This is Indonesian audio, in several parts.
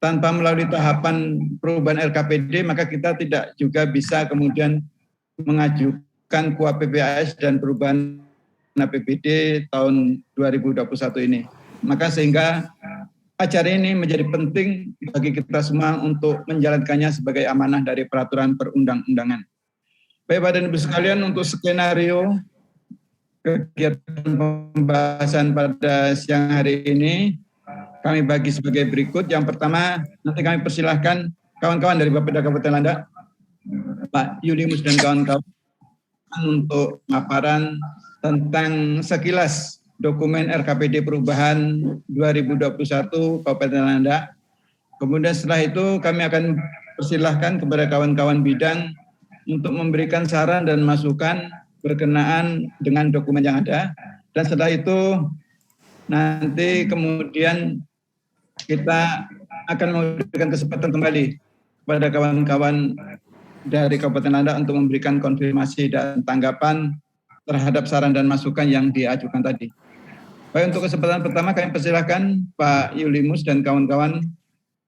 tanpa melalui tahapan perubahan RKPD, maka kita tidak juga bisa kemudian mengajukan KUA PPAS dan perubahan APBD tahun 2021 ini. Maka sehingga acara ini menjadi penting bagi kita semua untuk menjalankannya sebagai amanah dari peraturan perundang-undangan. Baik Bapak dan Ibu sekalian, untuk skenario kegiatan pembahasan pada siang hari ini kami bagi sebagai berikut. Yang pertama, nanti kami persilahkan kawan-kawan dari Bapeda Kabupaten Landak, Pak Yulimus dan kawan-kawan untuk paparan tentang sekilas dokumen RKPD perubahan 2021 Kabupaten Landak. Kemudian setelah itu kami akan persilahkan kepada kawan-kawan bidang untuk memberikan saran dan masukan berkenaan dengan dokumen yang ada. Dan setelah itu nanti kemudian kita akan memberikan kesempatan kembali kepada kawan-kawan dari Kabupaten Landak untuk memberikan konfirmasi dan tanggapan terhadap saran dan masukan yang diajukan tadi. Baik, untuk kesempatan pertama kami persilahkan Pak Yulimus dan kawan-kawan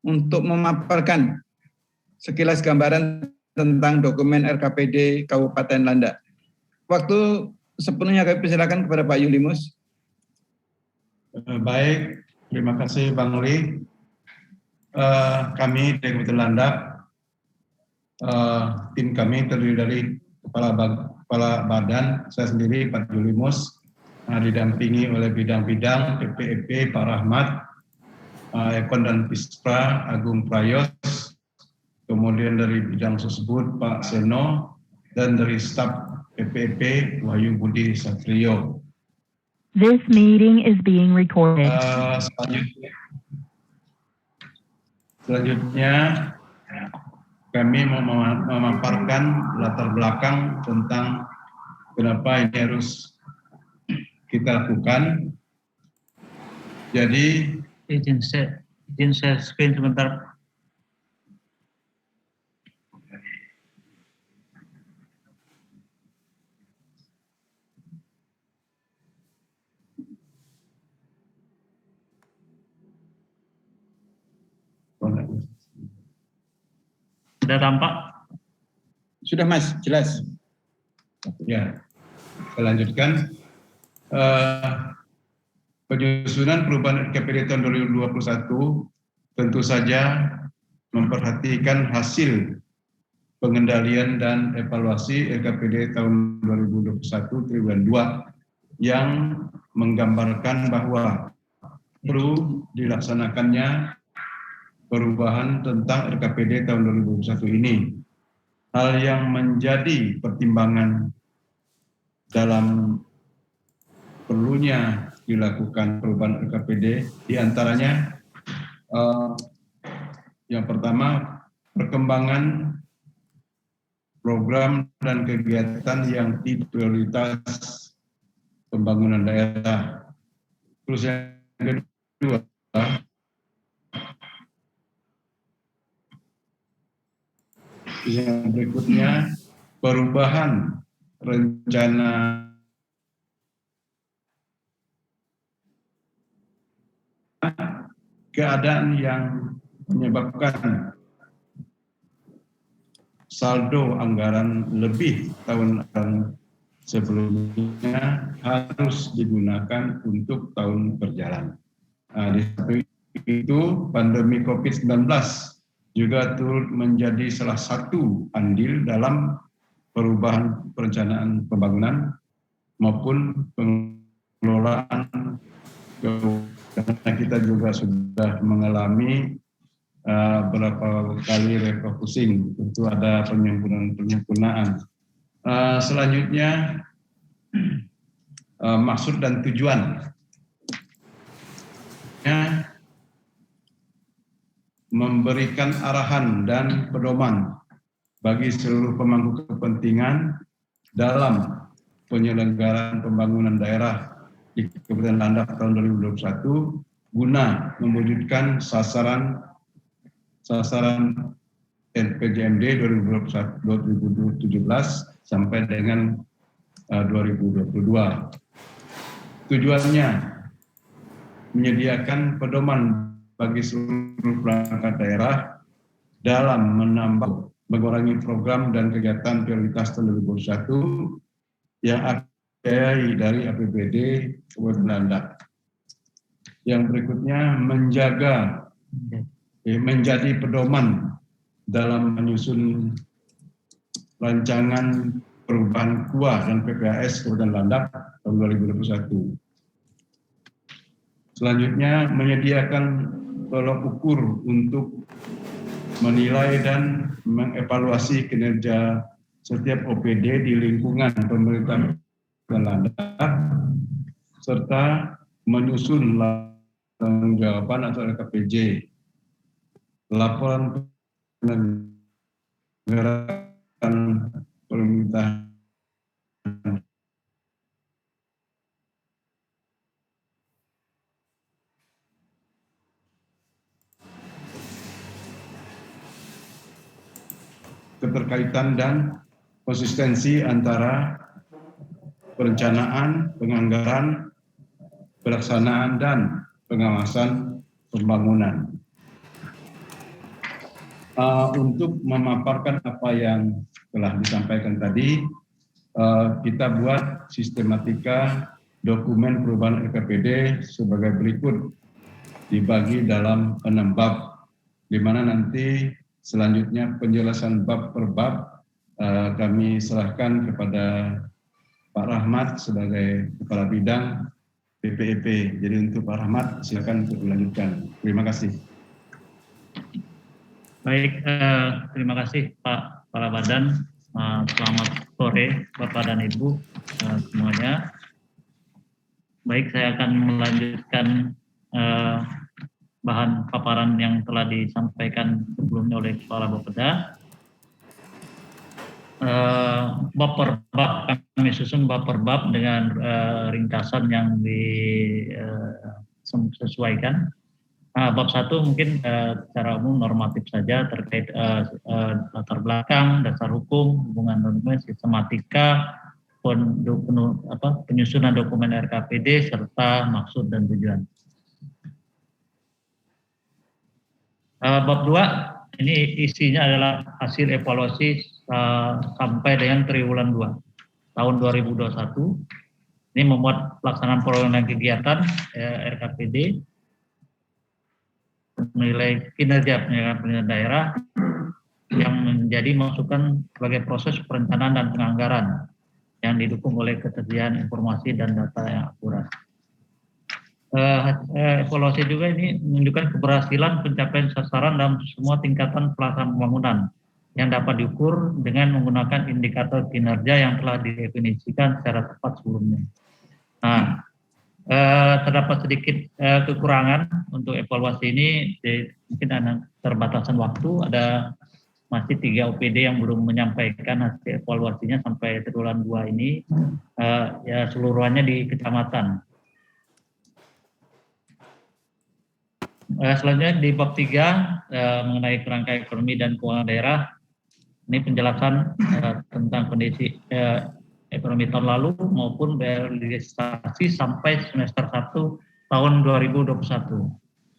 untuk memaparkan sekilas gambaran tentang dokumen RKPD Kabupaten Landak. Waktu sepenuhnya kami persilakan kepada Pak Yulimus. Baik, terima kasih Bang Li. Kami dari Kabupaten Landak, tim kami terdiri dari Kepala Badan, saya sendiri Pak Yulimus, didampingi oleh bidang-bidang PPEP Pak Rahmat, Ekon dan Pispra Agung Prayos, kemudian dari bidang tersebut Pak Seno, dan dari staf PPEP Wahyu Budi Satrio. This meeting is being recorded. Selanjutnya kami memaparkan latar belakang tentang kenapa ini harus kita lakukan. Jadi izin share screen sebentar. Sudah tampak? Sudah Mas, jelas. Ya, saya lanjutkan. Penyusunan perubahan RKPD tahun 2021 tentu saja memperhatikan hasil pengendalian dan evaluasi RKPD tahun 2021 Triwulan 2 yang menggambarkan bahwa perlu dilaksanakannya perubahan tentang RKPD tahun 2021 ini. Hal yang menjadi pertimbangan dalam perlunya dilakukan perubahan RKPD diantaranya yang pertama, perkembangan program dan kegiatan yang prioritas pembangunan daerah. Terus yang kedua, yang berikutnya, perubahan rencana keadaan yang menyebabkan saldo anggaran lebih tahun sebelumnya harus digunakan untuk tahun berjalan. Di samping itu, pandemi COVID-19 juga turut menjadi salah satu andil dalam perubahan perencanaan pembangunan maupun pengelolaan keuangan. Karena kita juga sudah mengalami beberapa kali refocusing, tentu ada penyempurnaan. Selanjutnya, maksud dan tujuan. Memberikan arahan dan pedoman bagi seluruh pemangku kepentingan dalam penyelenggaraan pembangunan daerah di Kabupaten Landak tahun 2021 guna mewujudkan sasaran RPJMD 2017 sampai dengan 2022. Tujuannya menyediakan pedoman bagi seluruh perangkat daerah dalam mengurangi program dan kegiatan prioritas tahun 2021 yang dibiayai dari APBD Kabupaten Landak. Yang berikutnya menjadi pedoman dalam menyusun rancangan perubahan KUA dan PPAS Kabupaten Landak tahun 2021. Selanjutnya menyediakan tolok ukur untuk menilai dan mengevaluasi kinerja setiap OPD di lingkungan pemerintah Landak serta menyusun tanggung jawaban atau LKPJ, laporan penyelenggaraan pemerintahan keterkaitan dan konsistensi antara perencanaan, penganggaran, pelaksanaan, dan pengawasan pembangunan. Untuk memaparkan apa yang telah disampaikan tadi, kita buat sistematika dokumen perubahan LKPD sebagai berikut, dibagi dalam 6 bab, di mana nanti selanjutnya penjelasan bab per bab kami serahkan kepada Pak Rahmat sebagai Kepala Bidang PPEP. Jadi untuk Pak Rahmat silakan untuk dilanjutkan. Terima kasih. Baik, terima kasih Pak Kepala Badan. Selamat sore Bapak dan Ibu semuanya. Baik, saya akan melanjutkan bahan paparan yang telah disampaikan sebelumnya oleh Kepala Bapeda. Bab per bab kami susun bab per bab dengan ringkasan yang disesuaikan. Bab 1 mungkin secara umum normatif saja terkait latar belakang, dasar hukum, hubungan dokumen, sistematika, penyusunan dokumen RKPD serta maksud dan tujuan. Bab 2 ini isinya adalah hasil evaluasi sampai dengan triwulan 2 tahun 2021. Ini memuat pelaksanaan program dan kegiatan RKPD, menilai kinerja penyelenggaraan daerah yang menjadi masukan sebagai proses perencanaan dan penganggaran yang didukung oleh ketersediaan informasi dan data yang akurat. Evaluasi juga ini menunjukkan keberhasilan pencapaian sasaran dalam semua tingkatan pelaksanaan pembangunan yang dapat diukur dengan menggunakan indikator kinerja yang telah didefinisikan secara tepat sebelumnya. Nah, terdapat sedikit kekurangan untuk evaluasi ini, mungkin ada keterbatasan waktu, ada masih 3 OPD yang belum menyampaikan hasil evaluasinya sampai triwulan 2 ini, ya seluruhnya di kecamatan. Selanjutnya di bab 3 mengenai kerangka ekonomi dan keuangan daerah, ini penjelasan tentang kondisi ekonomi tahun lalu maupun realisasi sampai semester 1 tahun 2021.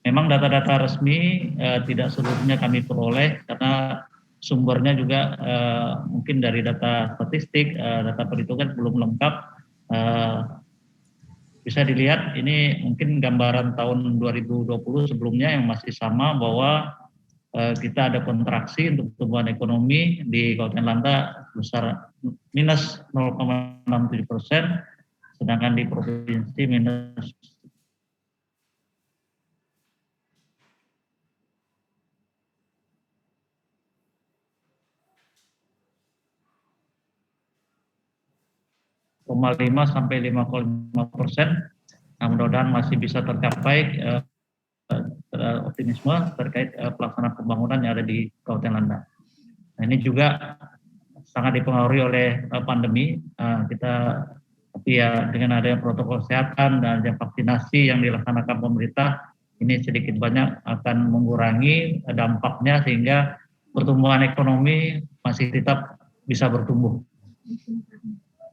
Memang data-data resmi tidak seluruhnya kami peroleh karena sumbernya juga mungkin dari data statistik, data perhitungan belum lengkap. Bisa dilihat ini mungkin gambaran tahun 2020 sebelumnya yang masih sama, bahwa kita ada kontraksi untuk pertumbuhan ekonomi di Kabupaten Landak besar minus 0,67%, sedangkan di provinsi minus 0,5 sampai 5,5%. Nah, mudah-mudahan masih bisa tercapai optimisme terkait pelaksanaan pembangunan yang ada di Kabupaten Landak. Nah, ini juga sangat dipengaruhi oleh pandemi. Tapi ya dengan adanya protokol kesehatan dan adanya vaksinasi yang dilaksanakan pemerintah, ini sedikit banyak akan mengurangi dampaknya sehingga pertumbuhan ekonomi masih tetap bisa bertumbuh.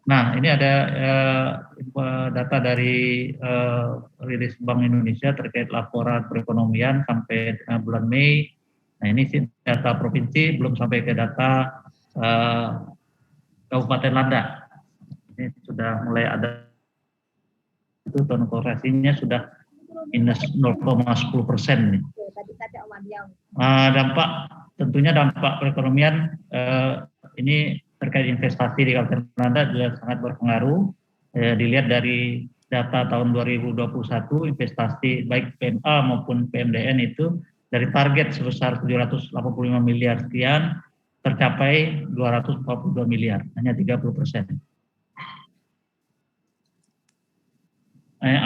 Nah, ini ada data dari rilis Bank Indonesia terkait laporan perekonomian sampai bulan Mei. Nah, ini data provinsi, belum sampai ke data Kabupaten Landa. Ini sudah mulai ada, itu tone korelasinya sudah minus 0,10%. Dampak, tentunya dampak perekonomian ini terkait investasi di Kabupaten Landa juga sangat berpengaruh. Dilihat dari data tahun 2021, investasi baik PMA maupun PMDN itu dari target sebesar 785 miliar sekian tercapai 242 miliar, hanya 30%.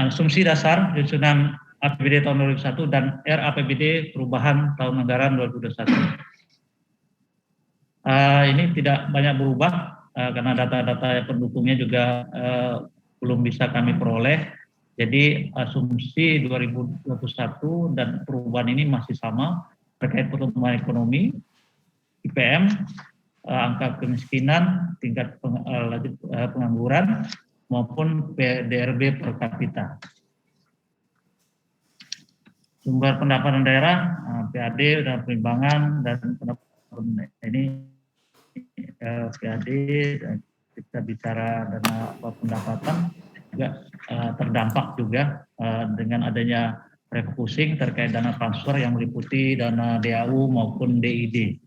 Asumsi dasar penyusunan APBD tahun 2021 dan RAPBD perubahan tahun anggaran 2021. Ini tidak banyak berubah karena data-data pendukungnya juga belum bisa kami peroleh. Jadi asumsi 2021 dan perubahan ini masih sama terkait pertumbuhan ekonomi, IPM, angka kemiskinan, tingkat pengangguran, maupun PDRB per kapita. Sumber pendapatan daerah, PAD dan perimbangan dan pendapatan ini PAD, kita bicara dana pendapatan juga terdampak juga dengan adanya refocusing terkait dana transfer yang meliputi dana DAU maupun DID.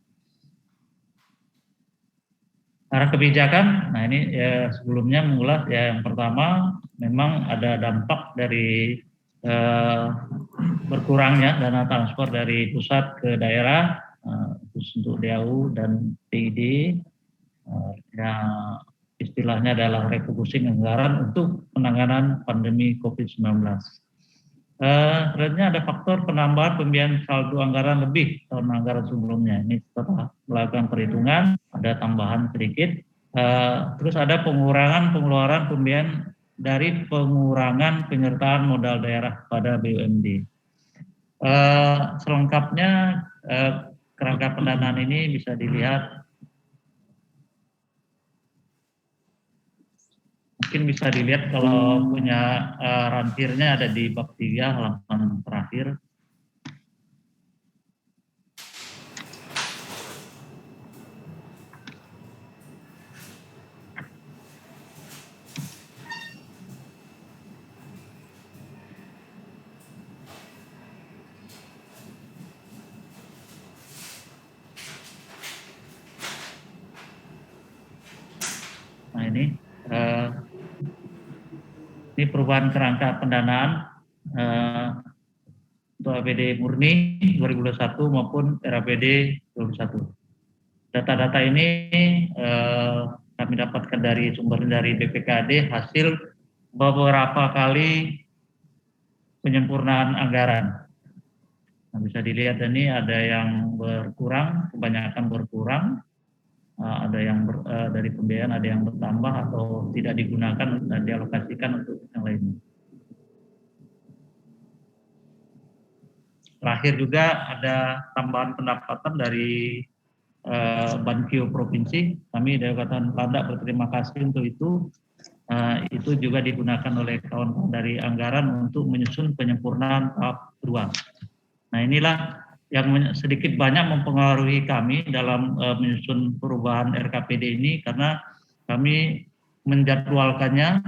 Arah kebijakan, nah ini sebelumnya mengulas yang pertama memang ada dampak dari berkurangnya dana transfer dari pusat ke daerah khusus untuk DAU dan DID yang istilahnya adalah refocusing anggaran untuk penanganan pandemi COVID-19. Sebenarnya ada faktor penambahan pembiayaan saldo anggaran lebih tahun anggaran sebelumnya. Ini setelah melakukan perhitungan ada tambahan sedikit. Terus ada pengurangan pengeluaran pembiayaan dari pengurangan penyertaan modal daerah pada BUMD. Selengkapnya kerangka pendanaan ini bisa dilihat, mungkin bisa dilihat kalau punya ransirnya ada di bab 3 halaman terakhir. Nah ini perubahan kerangka pendanaan untuk APBD murni 2021 maupun RAPBD 2021. Data-data ini kami dapatkan dari sumber dari BPKD hasil beberapa kali penyempurnaan anggaran. Nah, bisa dilihat ini ada yang berkurang, kebanyakan berkurang. Ada yang dari pembiayaan ada yang bertambah atau tidak digunakan dan dialokasikan untuk yang lainnya. Terakhir juga ada tambahan pendapatan dari Bankio Provinsi. Kami dari Kabupaten Landa berterima kasih untuk itu. Itu juga digunakan oleh kawan-kawan dari anggaran untuk menyusun penyempurnaan tahap kedua. Nah inilah yang sedikit banyak mempengaruhi kami dalam menyusun perubahan RKPD ini karena kami menjadwalkannya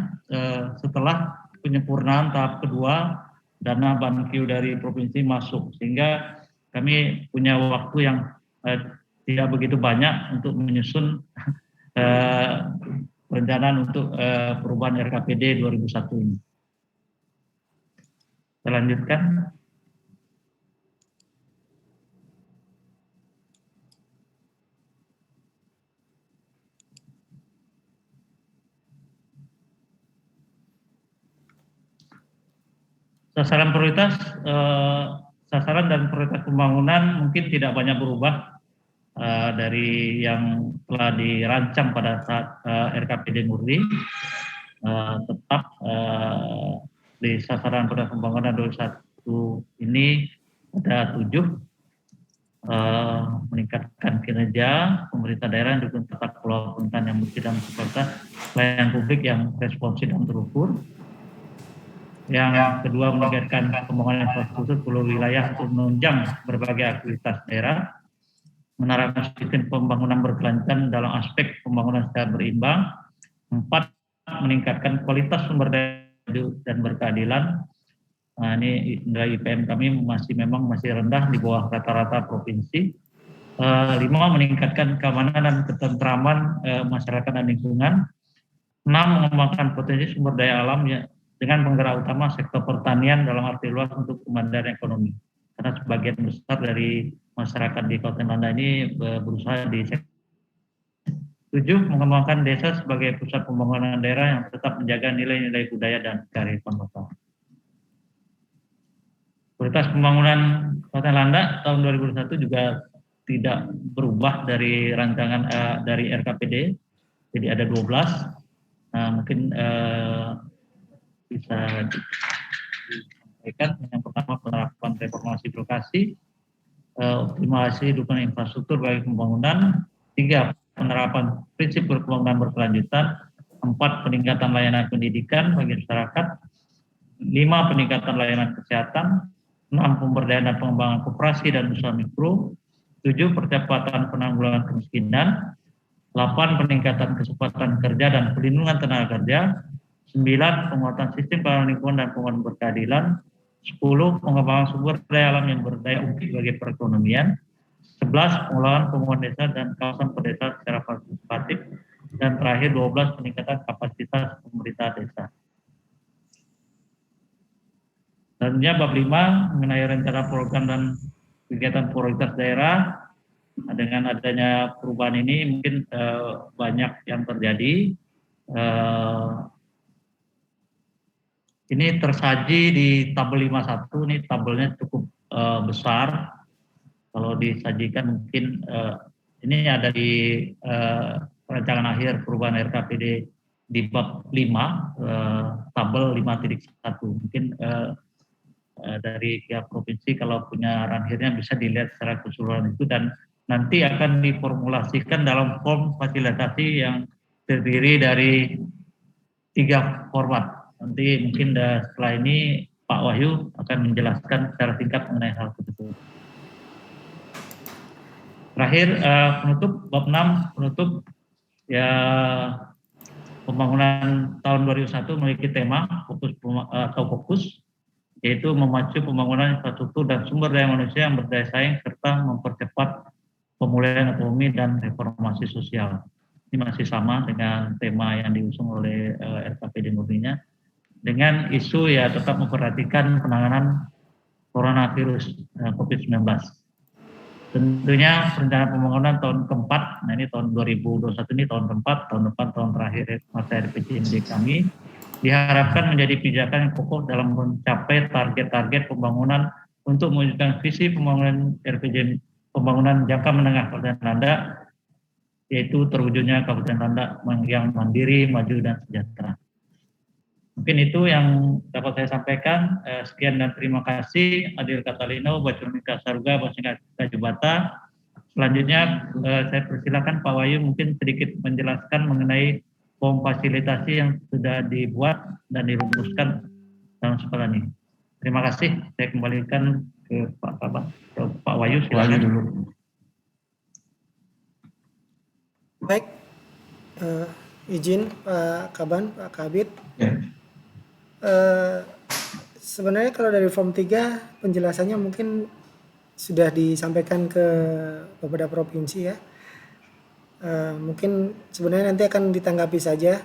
setelah penyempurnaan tahap kedua dana Bankio dari provinsi masuk, sehingga kami punya waktu yang tidak begitu banyak untuk menyusun perencanaan untuk perubahan RKPD 2001 ini. Kita lanjutkan. Sasaran prioritas, sasaran dan prioritas pembangunan mungkin tidak banyak berubah dari yang telah dirancang pada saat RKPD murni. Tetap di sasaran prioritas pembangunan 2021 ini ada 7, meningkatkan kinerja pemerintah daerah yang didukung tata Pulau Punten yang bersih dan serta pelayanan publik yang responsif dan terukur. Yang kedua, meningkatkan pembangunan infrastruktur pulau wilayah untuk menunjang berbagai aktivitas daerah, menerapkan sistem pembangunan berkelanjutan dalam aspek pembangunan secara berimbang. 4, meningkatkan kualitas sumber daya dan berkeadilan. Nah, ini nilai IPM kami masih rendah di bawah rata-rata provinsi. 5, meningkatkan keamanan dan ketentraman masyarakat dan lingkungan. 6, mengembangkan potensi sumber daya alam dengan penggerak utama sektor pertanian dalam arti luas untuk kemandirian ekonomi. Karena sebagian besar dari masyarakat di Kabupaten Landa ini berusaha di sektor. 7, mengembangkan desa sebagai pusat pembangunan daerah yang tetap menjaga nilai-nilai budaya dan kearifan lokal. Prioritas pembangunan Kabupaten Landa tahun 2021 juga tidak berubah dari rancangan dari RKPD, jadi ada 12. Nah, mungkin bisa disampaikan. Yang pertama, penerapan reformasi birokrasi, optimalisasi dukungan infrastruktur bagi pembangunan. 3, penerapan prinsip pembangunan berkelanjutan. 4, peningkatan layanan pendidikan bagi masyarakat. 5, peningkatan layanan kesehatan. 6, pemberdayaan dan pengembangan koperasi dan usaha mikro. 7, percepatan penanggulangan kemiskinan. 8, peningkatan kesempatan kerja dan perlindungan tenaga kerja. 9, penguatan sistem pengelolaan lingkungan dan penguatan berkeadilan. 10, pengembangan sumber daya alam yang berdaya ungkit bagi perekonomian. 11, pengelolaan pembangunan desa dan kawasan pedesaan secara partisipatif. Dan terakhir 12, peningkatan kapasitas pemerintah desa. Selanjutnya bab 5 mengenai rencana program dan kegiatan prioritas daerah. Dengan adanya perubahan ini mungkin banyak yang terjadi. Ini tersaji di tabel 51, ini tabelnya cukup besar. Kalau disajikan mungkin ini ada di rancangan akhir perubahan RKPD di bab 5, tabel 5.1. Mungkin dari pihak provinsi kalau punya ranhirnya bisa dilihat secara keseluruhan itu, dan nanti akan diformulasikan dalam form fasilitasi yang terdiri dari 3 format. Nanti mungkin setelah ini Pak Wahyu akan menjelaskan secara singkat mengenai hal tersebut. Terakhir penutup bab 6 penutup ya, pembangunan tahun 2021 memiliki tema fokus yaitu memacu pembangunan infrastruktur dan sumber daya manusia yang berdaya saing serta mempercepat pemulihan ekonomi dan reformasi sosial. Ini masih sama dengan tema yang diusung oleh RKPD murninya, dengan isu ya tetap memperhatikan penanganan coronavirus COVID-19. Tentunya rencana pembangunan tahun keempat, nah ini tahun 2021 ini tahun keempat, tahun depan tahun terakhir masa RPJMD kami, diharapkan menjadi pijakan yang kokoh dalam mencapai target-target pembangunan untuk mewujudkan visi pembangunan RPJMD, pembangunan jangka menengah Kabupaten Landa, yaitu terwujudnya Kabupaten Landa yang mandiri, maju, dan sejahtera. Mungkin itu yang dapat saya sampaikan. Sekian dan terima kasih. Adil Katalino, Bacunika Saruga, Basingka Jubata. Selanjutnya saya persilakan Pak Wahyu mungkin sedikit menjelaskan mengenai form fasilitasi yang sudah dibuat dan dirumuskan dalam sekolah ini. Terima kasih. Saya kembalikan ke Pak Wahyu. Silakan dulu. Baik, izin Pak Kaban, Pak Kabit. Ya. Sebenarnya kalau dari form 3 penjelasannya mungkin sudah disampaikan ke beberapa provinsi ya. Mungkin sebenarnya nanti akan ditanggapi saja.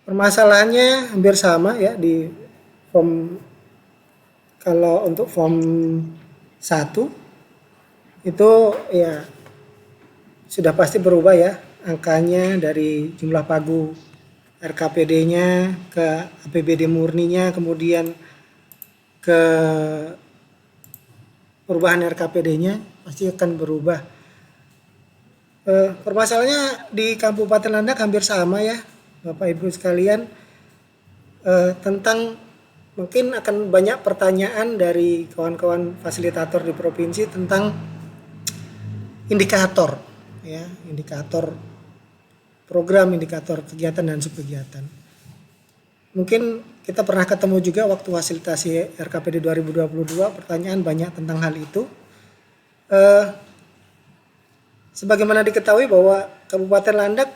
Permasalahannya hampir sama ya di form, kalau untuk form 1 itu ya sudah pasti berubah ya, angkanya dari jumlah pagu RKPD-nya ke APBD murninya, kemudian ke perubahan RKPD-nya pasti akan berubah. Permasalahannya di Kabupaten Landak hampir sama ya Bapak Ibu sekalian, tentang mungkin akan banyak pertanyaan dari kawan-kawan fasilitator di provinsi tentang indikator ya, indikator program, indikator kegiatan dan subkegiatan. Mungkin kita pernah ketemu juga waktu fasilitasi RKPD 2022, pertanyaan banyak tentang hal itu. Sebagaimana diketahui bahwa Kabupaten Landak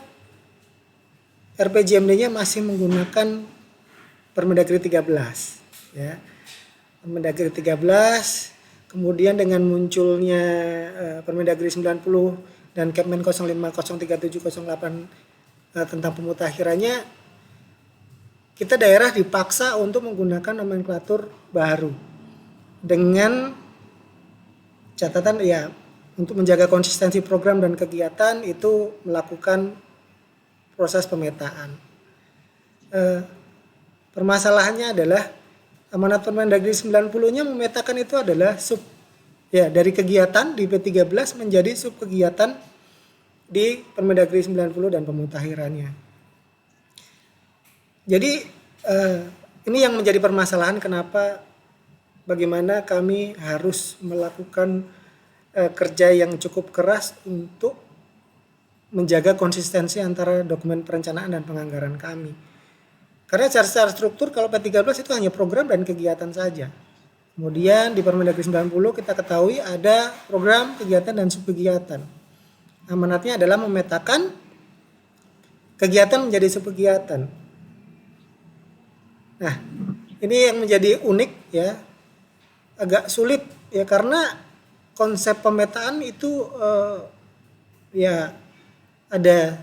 RPJMD-nya masih menggunakan Permendagri 13, ya. Permendagri 13, kemudian dengan munculnya Permendagri 90 dan Kepmen 05037008 tentang pemutakhirannya, kita daerah dipaksa untuk menggunakan nomenklatur baru dengan catatan ya untuk menjaga konsistensi program dan kegiatan itu melakukan proses pemetaan. Permasalahannya adalah amanat Permendagri 90-nya memetakan itu adalah sub ya dari kegiatan di P13 menjadi sub kegiatan di Permendagri 90 dan pemutakhirannya. Jadi ini yang menjadi permasalahan kenapa bagaimana kami harus melakukan kerja yang cukup keras untuk menjaga konsistensi antara dokumen perencanaan dan penganggaran kami. Karena secara struktur kalau P13 itu hanya program dan kegiatan saja. Kemudian di Permendagri 90 kita ketahui ada program, kegiatan dan subkegiatan. Amanatnya adalah memetakan kegiatan menjadi subkegiatan. Nah, ini yang menjadi unik ya, agak sulit ya karena konsep pemetaan itu ya ada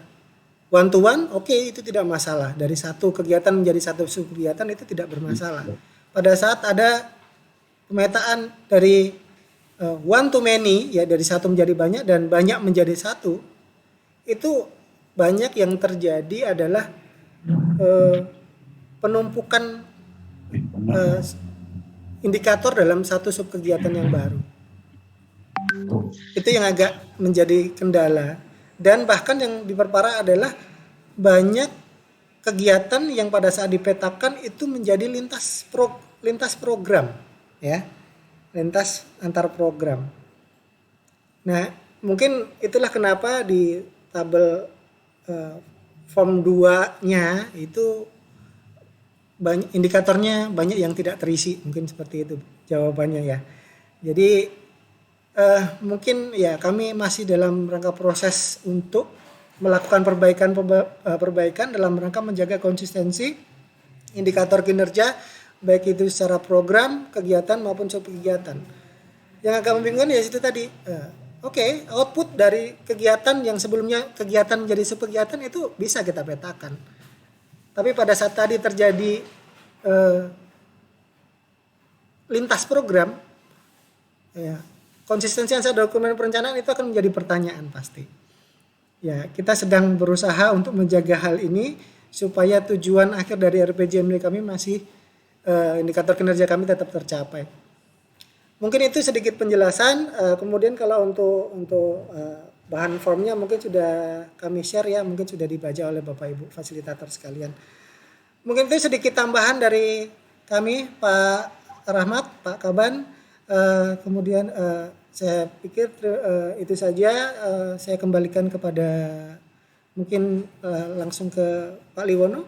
one to one, oke, itu tidak masalah. Dari satu kegiatan menjadi satu subkegiatan itu tidak bermasalah. Pada saat ada pemetaan dari one to many, ya dari satu menjadi banyak dan banyak menjadi satu, itu banyak yang terjadi adalah penumpukan indikator dalam satu subkegiatan yang baru. Itu yang agak menjadi kendala. Dan bahkan yang diperparah adalah banyak kegiatan yang pada saat dipetakan itu menjadi lintas program, ya, lintas antar program. Nah, mungkin itulah kenapa di tabel form 2-nya itu banyak indikatornya banyak yang tidak terisi, mungkin seperti itu jawabannya ya. Jadi mungkin ya kami masih dalam rangka proses untuk melakukan perbaikan dalam rangka menjaga konsistensi indikator kinerja baik itu secara program, kegiatan maupun subkegiatan. Yang agak membingungkan ya itu tadi. Oke, output dari kegiatan yang sebelumnya kegiatan menjadi subkegiatan itu bisa kita petakan. Tapi pada saat tadi terjadi lintas program, ya, konsistensi antara dokumen perencanaan itu akan menjadi pertanyaan pasti. Ya, kita sedang berusaha untuk menjaga hal ini supaya tujuan akhir dari RPJMD kami masih indikator kinerja kami tetap tercapai. Mungkin itu sedikit penjelasan. Kemudian kalau untuk bahan formnya mungkin sudah kami share ya, mungkin sudah dibaca oleh Bapak Ibu fasilitator sekalian. Mungkin itu sedikit tambahan dari kami, Pak Rahmat, Pak Kaban. Kemudian saya pikir itu saja. Saya kembalikan kepada mungkin langsung ke Pak Liwono.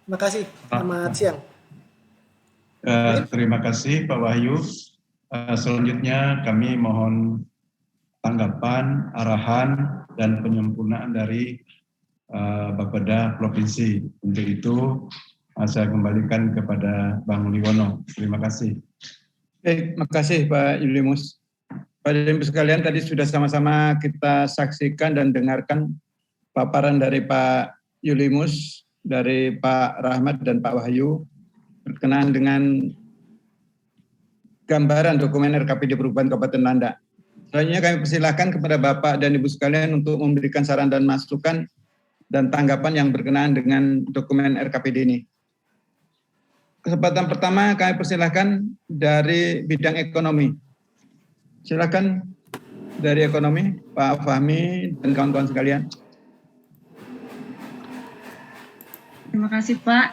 Terima kasih. Selamat siang. Terima kasih Pak Wahyu. Selanjutnya kami mohon tanggapan, arahan, dan penyempurnaan dari Bapeda Provinsi. Untuk itu saya kembalikan kepada Bang Liwono. Terima kasih. Baik, terima kasih Pak Yulimus. Pada Ibu sekalian tadi sudah sama-sama kita saksikan dan dengarkan paparan dari Pak Yulimus, dari Pak Rahmat dan Pak Wahyu berkenaan dengan gambaran dokumen RKPD Perubahan Kabupaten Landak. Selanjutnya kami persilahkan kepada Bapak dan Ibu sekalian untuk memberikan saran dan masukan dan tanggapan yang berkenaan dengan dokumen RKPD ini. Kesempatan pertama kami persilahkan dari bidang ekonomi. Silakan dari ekonomi, Pak Fahmi dan kawan-kawan sekalian. Terima kasih Pak.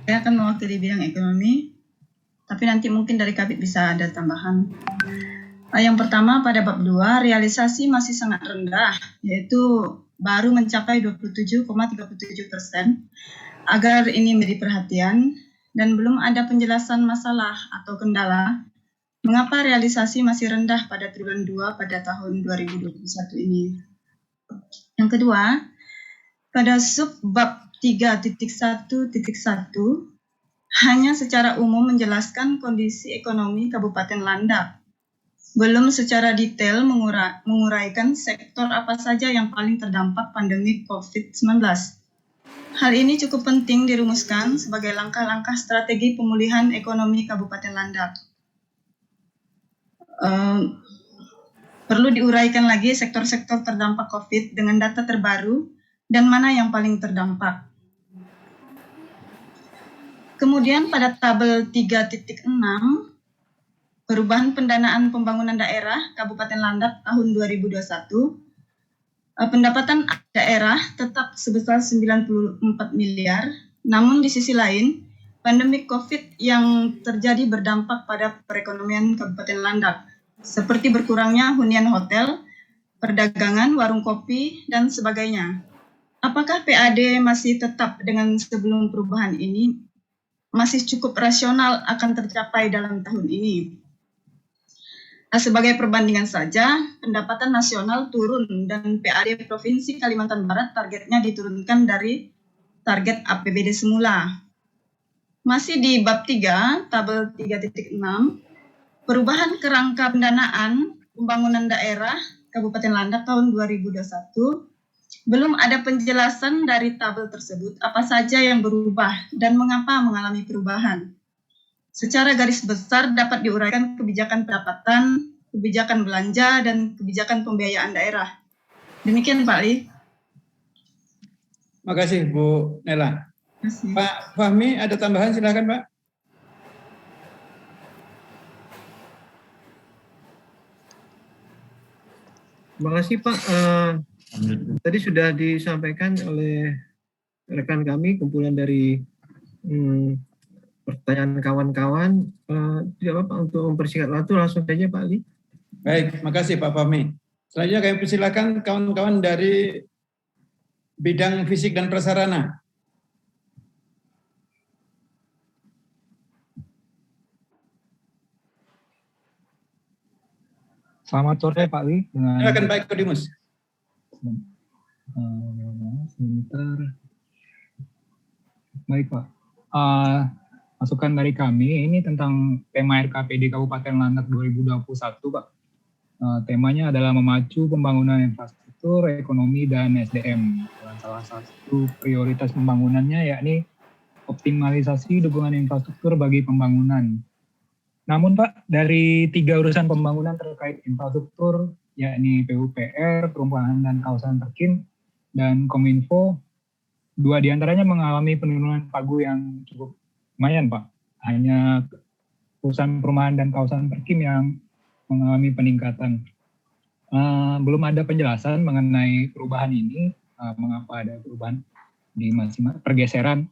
Saya akan mewakili bidang ekonomi, tapi nanti mungkin dari Kabit bisa ada tambahan. Yang pertama pada bab 2, realisasi masih sangat rendah, yaitu baru mencapai 27,37%, agar ini menjadi perhatian dan belum ada penjelasan masalah atau kendala mengapa realisasi masih rendah pada triwulan 2 pada tahun 2021 ini. Yang kedua, pada subbab 3.1.1 hanya secara umum menjelaskan kondisi ekonomi Kabupaten Landak, belum secara detail menguraikan sektor apa saja yang paling terdampak pandemi COVID-19. Hal ini cukup penting dirumuskan sebagai langkah-langkah strategi pemulihan ekonomi Kabupaten Landak. Perlu diuraikan lagi sektor-sektor terdampak COVID dengan data terbaru dan mana yang paling terdampak. Kemudian pada tabel 3.6, perubahan pendanaan pembangunan daerah Kabupaten Landak tahun 2021, pendapatan daerah tetap sebesar 94 miliar, namun di sisi lain, pandemi COVID yang terjadi berdampak pada perekonomian Kabupaten Landak, seperti berkurangnya hunian hotel, perdagangan, warung kopi, dan sebagainya. Apakah PAD masih tetap dengan sebelum perubahan ini masih cukup rasional akan tercapai dalam tahun ini? Sebagai perbandingan saja, pendapatan nasional turun dan PAD Provinsi Kalimantan Barat targetnya diturunkan dari target APBD semula. Masih di bab 3, tabel 3.6, perubahan kerangka pendanaan pembangunan daerah Kabupaten Landak tahun 2021, belum ada penjelasan dari tabel tersebut apa saja yang berubah dan mengapa mengalami perubahan. Secara garis besar dapat diuraikan kebijakan pendapatan, kebijakan belanja, dan kebijakan pembiayaan daerah. Demikian Pak Ali. Terima kasih Bu Nela. Terima kasih. Pak Fahmi ada tambahan, silakan Pak. Terima kasih Pak. Tadi sudah disampaikan oleh rekan kami kumpulan dari pertanyaan kawan-kawan. Tidak apa-apa untuk mempersingkat waktu, langsung saja Pak Ali. Baik, terima kasih Pak Fahmi. Selanjutnya kami persilakan kawan-kawan dari bidang fisik dan prasarana. Selamat sore Pak Ali. Silakan Pak Kodimus. Sebentar. Baik Pak. Masukan dari kami ini tentang tema RKPD Kabupaten Landak 2021 Pak. Temanya adalah memacu pembangunan infrastruktur, ekonomi, dan SDM. Dan salah satu prioritas pembangunannya yakni optimalisasi dukungan infrastruktur bagi pembangunan. Namun Pak, dari 3 urusan pembangunan terkait infrastruktur, yakni PUPR, Perumahan dan Kawasan Terkim, dan Kominfo, 2 diantaranya mengalami penurunan pagu yang cukup lumayan Pak. Hanya urusan Perumahan dan Kawasan Terkim yang mengalami peningkatan. Belum ada penjelasan mengenai perubahan ini, mengapa ada perubahan di pergeseran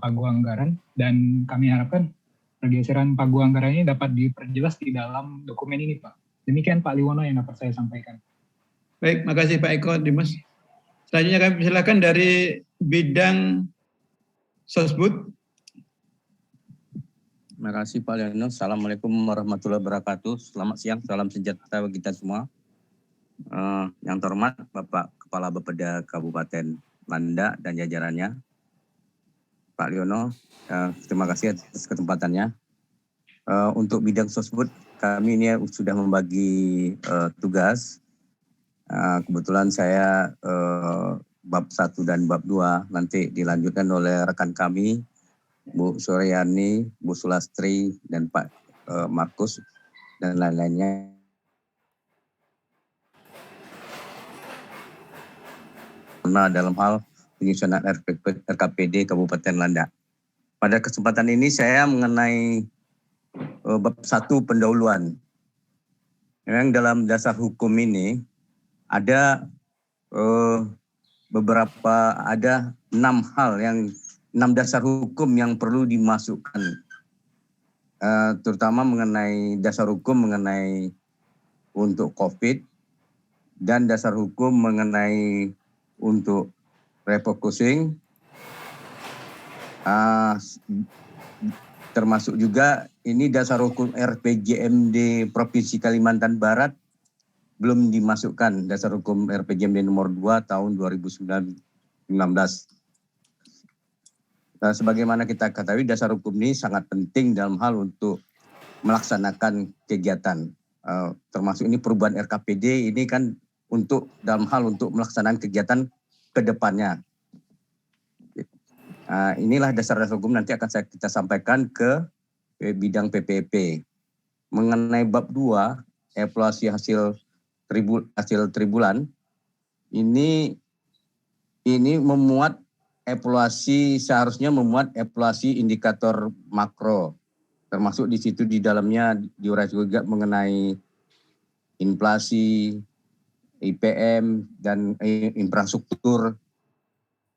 pagu anggaran, dan kami harapkan pergeseran pagu anggaran ini dapat diperjelas di dalam dokumen ini Pak. Demikian Pak Liwono yang dapat saya sampaikan. Baik, makasih Pak Eko Dimas. Selanjutnya kami persilakan dari bidang Sosbud. Terima kasih Pak Leono. Assalamualaikum warahmatullahi wabarakatuh. Selamat siang, salam sejahtera bagi kita semua. Yang terhormat Bapak Kepala Bapeda Kabupaten Landak dan jajarannya. Pak Leono, terima kasih atas kesempatannya. Untuk bidang Sosbud, kami ini sudah membagi tugas. Kebetulan saya bab 1 dan bab 2 nanti dilanjutkan oleh rekan kami, Bu Suryani, Bu Sulastri, dan Pak Markus, dan lain-lainnya. Karena dalam hal penyusunan RKPD Kabupaten Landak. Pada kesempatan ini saya mengenai bab 1 pendahuluan. Memang dalam dasar hukum ini ada ada 6 dasar hukum yang perlu dimasukkan, terutama mengenai dasar hukum mengenai untuk COVID dan dasar hukum mengenai untuk refocusing, termasuk juga ini dasar hukum RPJMD Provinsi Kalimantan Barat belum dimasukkan, dasar hukum RPJMD nomor 2 tahun 2019. Nah, sebagaimana kita ketahui, dasar hukum ini sangat penting dalam hal untuk melaksanakan kegiatan, termasuk ini perubahan RKPD ini kan untuk dalam hal untuk melaksanakan kegiatan ke depannya. Inilah dasar hukum, nanti akan kita sampaikan ke bidang PPP. Mengenai bab 2, evaluasi hasil tribulan, ini memuat evaluasi, seharusnya memuat evaluasi indikator makro, termasuk di situ di dalamnya diurai juga mengenai inflasi, IPM, dan infrastruktur.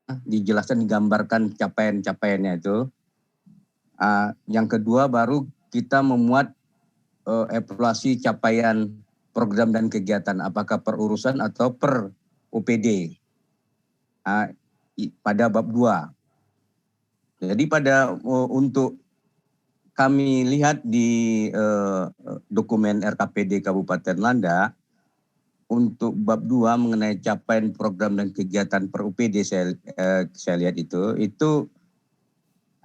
Dijelaskan, digambarkan capaian-capaiannya itu. Yang kedua baru kita memuat evaluasi capaian program dan kegiatan, apakah per urusan atau per OPD. Pada bab 2. Jadi untuk kami lihat di dokumen RKPD Kabupaten Landak, untuk bab 2 mengenai capaian program dan kegiatan per UPD saya lihat itu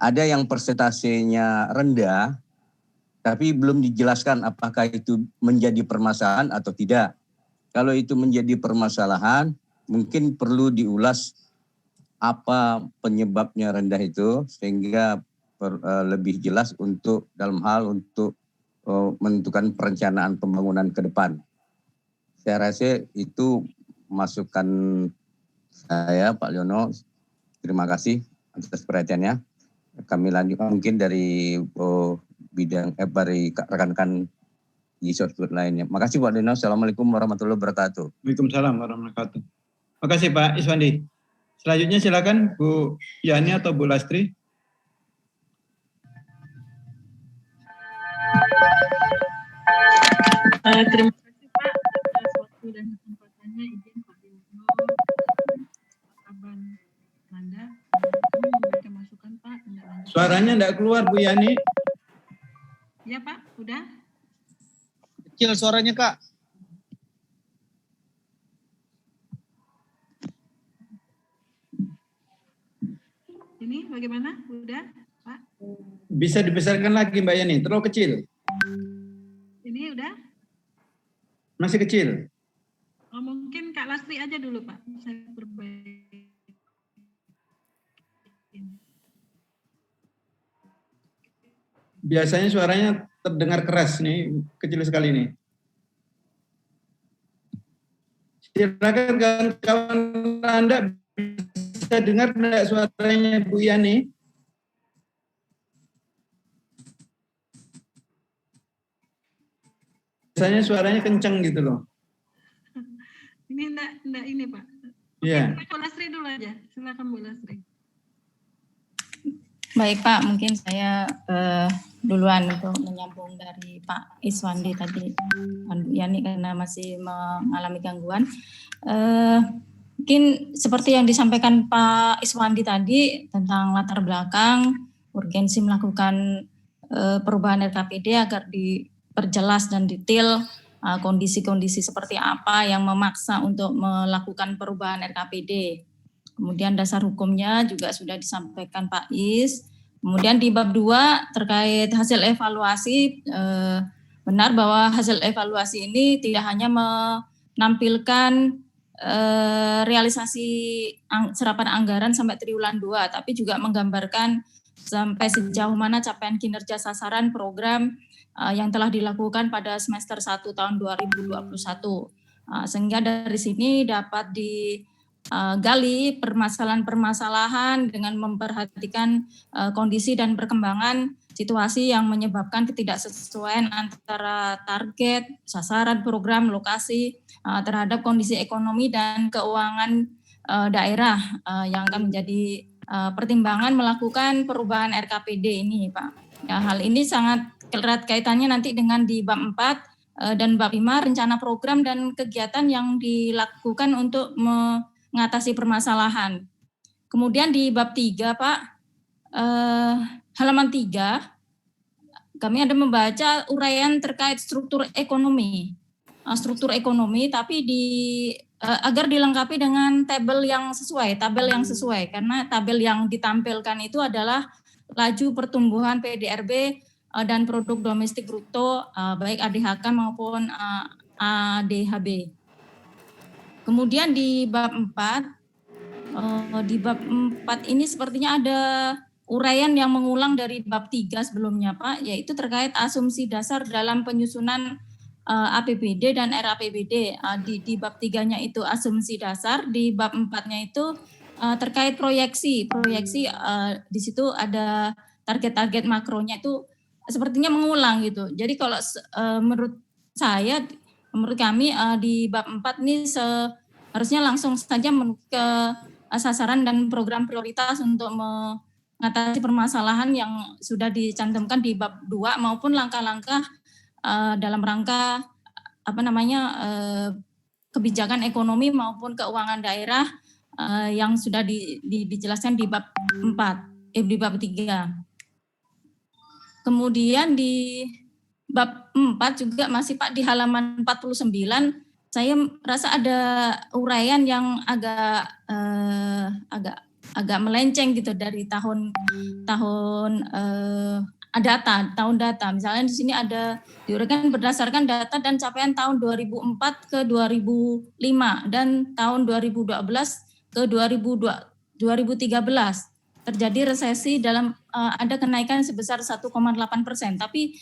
ada yang persentasenya rendah, tapi belum dijelaskan apakah itu menjadi permasalahan atau tidak. Kalau itu menjadi permasalahan, mungkin perlu diulas apa penyebabnya rendah itu, sehingga lebih jelas untuk dalam hal untuk menentukan perencanaan pembangunan ke depan. Saya rasa itu masukan saya, Pak Liono. Terima kasih atas perhatiannya. Kami lanjut mungkin dari bidang dari rekan-rekan di sosmed lainnya. Makasih Pak Liono. Assalamualaikum warahmatullahi wabarakatuh. Waalaikumsalam warahmatullahi wabarakatuh. Makasih Pak Iswandi. Selanjutnya silakan Bu Yani atau Bu Lastri. Terima kasih Pak atas waktu dan kesempatannya. Izin Pak Liono, Kaban Landa, kami memberikan masukan Pak. Suaranya tidak keluar Bu Yani. Ya Pak, udah? Kecil suaranya Kak. Ini bagaimana? Udah Pak? Bisa dibesarkan lagi Mbak Yani, terlalu kecil. Ini udah? Masih kecil. Oh, mungkin Kak Lastri aja dulu Pak. Saya perbaiki. Biasanya suaranya terdengar keras nih, kecil sekali nih. Silakan kawan-kawan Anda bisa dengar tidak suaranya Bu Yani? Biasanya suaranya kencang gitu loh. Ini enggak ini Pak. Iya. Oke, Bu Lastri dulu aja. Silakan Bu Lastri. Baik Pak, mungkin saya duluan untuk menyambung dari Pak Iswandi tadi, Bu Yani, karena masih mengalami gangguan. Mungkin seperti yang disampaikan Pak Iswandi tadi tentang latar belakang, urgensi melakukan perubahan RKPD agar diperjelas dan detail kondisi-kondisi seperti apa yang memaksa untuk melakukan perubahan RKPD. Kemudian dasar hukumnya juga sudah disampaikan Pak Is. Kemudian di bab 2 terkait hasil evaluasi, benar bahwa hasil evaluasi ini tidak hanya menampilkan realisasi serapan anggaran sampai triwulan 2, tapi juga menggambarkan sampai sejauh mana capaian kinerja sasaran program yang telah dilakukan pada semester 1 tahun 2021. Sehingga dari sini dapat digali permasalahan-permasalahan dengan memperhatikan kondisi dan perkembangan situasi yang menyebabkan ketidaksesuaian antara target, sasaran program, lokasi terhadap kondisi ekonomi dan keuangan daerah yang akan menjadi pertimbangan melakukan perubahan RKPD ini, Pak. Ya, hal ini sangat erat kaitannya nanti dengan di bab 4 dan bab 5 rencana program dan kegiatan yang dilakukan untuk mengatasi permasalahan. Kemudian di bab 3 Pak, halaman 3, kami ada membaca uraian terkait struktur ekonomi. Struktur ekonomi, tapi agar dilengkapi dengan tabel yang sesuai, karena tabel yang ditampilkan itu adalah laju pertumbuhan PDRB dan produk domestik bruto, baik ADHK maupun ADHB. Kemudian di bab 4, ini sepertinya ada uraian yang mengulang dari bab 3 sebelumnya Pak, yaitu terkait asumsi dasar dalam penyusunan APBD dan RAPBD. Di bab 3-nya itu asumsi dasar, di bab 4-nya itu terkait proyeksi. Di situ ada target-target makronya itu sepertinya mengulang gitu. Jadi kalau menurut kami di bab 4 ini harusnya langsung saja ke sasaran dan program prioritas untuk mengatasi permasalahan yang sudah dicantumkan di bab 2 maupun langkah-langkah dalam rangka kebijakan ekonomi maupun keuangan daerah yang sudah dijelaskan di bab 3. Kemudian di bab 4 juga masih Pak di halaman 49, saya rasa ada uraian yang agak melenceng gitu dari tahun data. Misalnya di sini ada diuraikan berdasarkan data dan capaian tahun 2004 ke 2005 dan tahun 2012 ke 2013. Terjadi resesi dalam ada kenaikan sebesar 1,8%. Tapi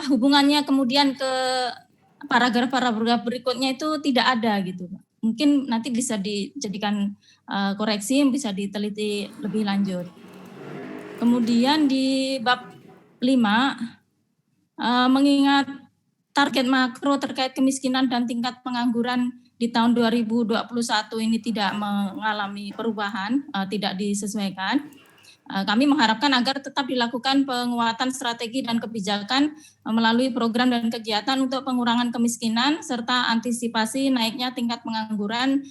hubungannya kemudian ke paragraf berikutnya itu tidak ada gitu. Mungkin nanti bisa dijadikan koreksi, bisa diteliti lebih lanjut. Kemudian di bab 5, mengingat target makro terkait kemiskinan dan tingkat pengangguran di tahun 2021 ini tidak mengalami perubahan, tidak disesuaikan. Kami mengharapkan agar tetap dilakukan penguatan strategi dan kebijakan melalui program dan kegiatan untuk pengurangan kemiskinan serta antisipasi naiknya tingkat pengangguran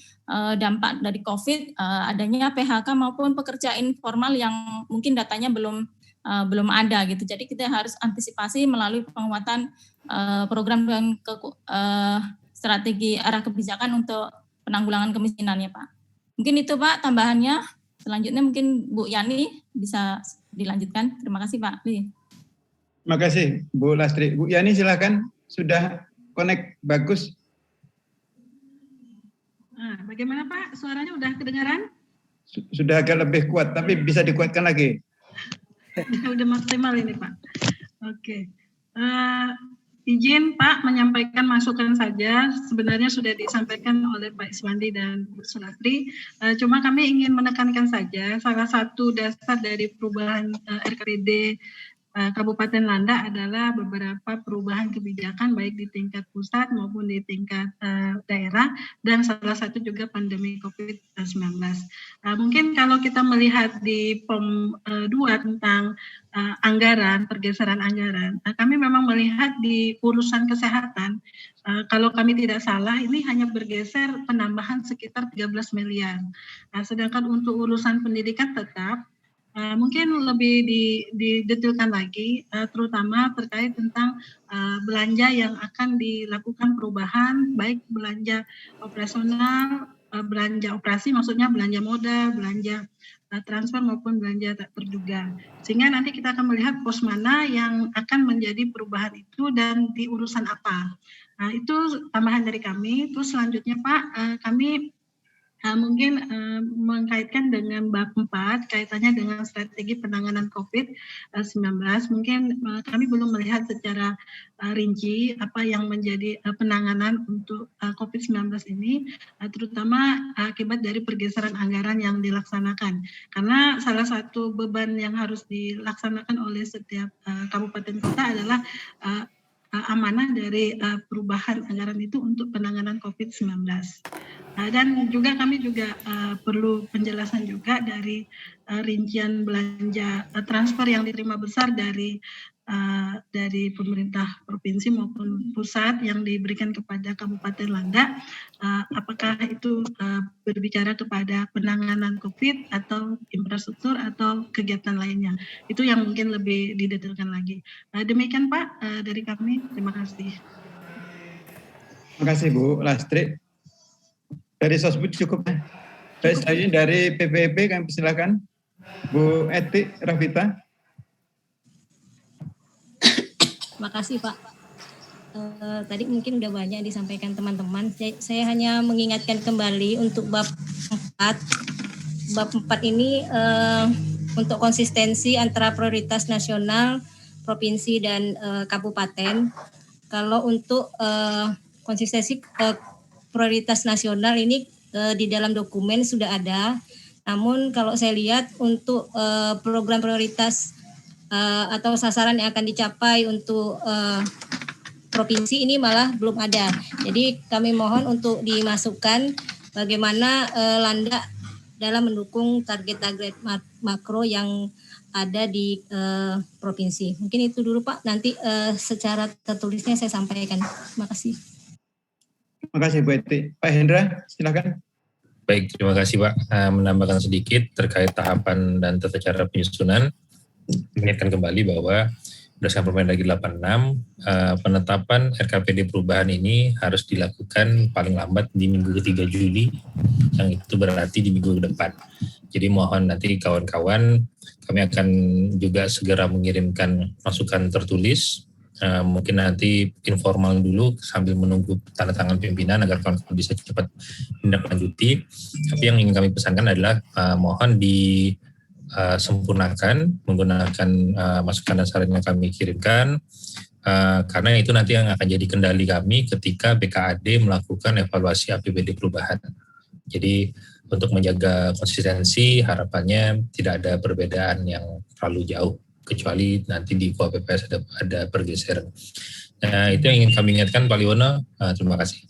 dampak dari COVID, adanya PHK maupun pekerja informal yang mungkin datanya belum ada gitu. Jadi kita harus antisipasi melalui penguatan program dan strategi arah kebijakan untuk penanggulangan kemiskinannya Pak. Mungkin itu Pak tambahannya. Selanjutnya mungkin Bu Yani bisa dilanjutkan. Terima kasih Pak. Terima kasih Bu Lastri. Bu Yani silakan, sudah connect bagus. Bagaimana Pak? Suaranya udah kedengaran? Sudah agak lebih kuat, tapi bisa dikuatkan lagi. Udah maksimal ini Pak. Oke. Izin Pak menyampaikan masukan saja, sebenarnya sudah disampaikan oleh Pak Iswandi dan Bu Sulastri, cuma kami ingin menekankan saja salah satu dasar dari perubahan RKPD Kabupaten Landak adalah beberapa perubahan kebijakan baik di tingkat pusat maupun di tingkat daerah, dan salah satu juga pandemi COVID-19. Mungkin kalau kita melihat di POM 2 tentang anggaran, pergeseran anggaran, kami memang melihat di urusan kesehatan, kalau kami tidak salah ini hanya bergeser penambahan sekitar 13 miliar. Sedangkan untuk urusan pendidikan tetap mungkin lebih didetilkan lagi, terutama terkait tentang belanja yang akan dilakukan perubahan, baik belanja operasional, belanja operasi, maksudnya belanja modal, belanja transfer maupun belanja tak terduga. Sehingga nanti kita akan melihat pos mana yang akan menjadi perubahan itu dan di urusan apa. Itu tambahan dari kami. Terus selanjutnya Pak, kami mungkin mengkaitkan dengan bab 4 kaitannya dengan strategi penanganan COVID-19. Mungkin kami belum melihat secara rinci apa yang menjadi penanganan untuk COVID-19 ini, terutama akibat dari pergeseran anggaran yang dilaksanakan. Karena salah satu beban yang harus dilaksanakan oleh setiap kabupaten kota adalah amanah dari perubahan anggaran itu untuk penanganan COVID-19. Dan juga kami juga perlu penjelasan juga dari rincian belanja transfer yang diterima besar dari dari pemerintah provinsi maupun pusat yang diberikan kepada Kabupaten Landak, apakah itu berbicara kepada penanganan COVID atau infrastruktur atau kegiatan lainnya. Itu yang mungkin lebih didetailkan lagi. Demikian Pak dari kami, terima kasih. Terima kasih Bu Lastri. Dari Sosbud cukup. Baik, saya dari PPP kami persilakan Bu Eti Rafita. Terima kasih Pak. Tadi mungkin udah banyak disampaikan teman-teman. Saya hanya mengingatkan kembali untuk bab 4. Bab 4 ini untuk konsistensi antara prioritas nasional, provinsi, dan kabupaten. Kalau untuk konsistensi prioritas nasional ini di dalam dokumen sudah ada. Namun kalau saya lihat untuk program prioritas atau sasaran yang akan dicapai untuk provinsi ini malah belum ada. Jadi kami mohon untuk dimasukkan bagaimana Landak dalam mendukung target-target makro yang ada di provinsi. Mungkin itu dulu Pak, nanti secara tertulisnya saya sampaikan. Terima kasih. Terima kasih Bu Eti. Pak Hendra, silakan. Baik, terima kasih Pak. Menambahkan sedikit terkait tahapan dan tata cara penyusunan. Mengingatkan kembali bahwa berdasarkan Permendagri 86, penetapan RKPD perubahan ini harus dilakukan paling lambat di minggu ketiga Juli, yang itu berarti di minggu depan. Jadi mohon nanti kawan-kawan, kami akan juga segera mengirimkan masukan tertulis, mungkin nanti informal dulu sambil menunggu tanda tangan pimpinan agar kawan-kawan bisa cepat menindaklanjuti. Tapi yang ingin kami pesankan adalah mohon sempurnakan menggunakan masukan dan saran yang kami kirimkan, karena itu nanti yang akan jadi kendali kami ketika BKAD melakukan evaluasi APBD perubahan. Jadi untuk menjaga konsistensi harapannya tidak ada perbedaan yang terlalu jauh, kecuali nanti di KUAPPS ada pergeseran. Nah, itu yang ingin kami ingatkan Pak Liwono. Terima kasih.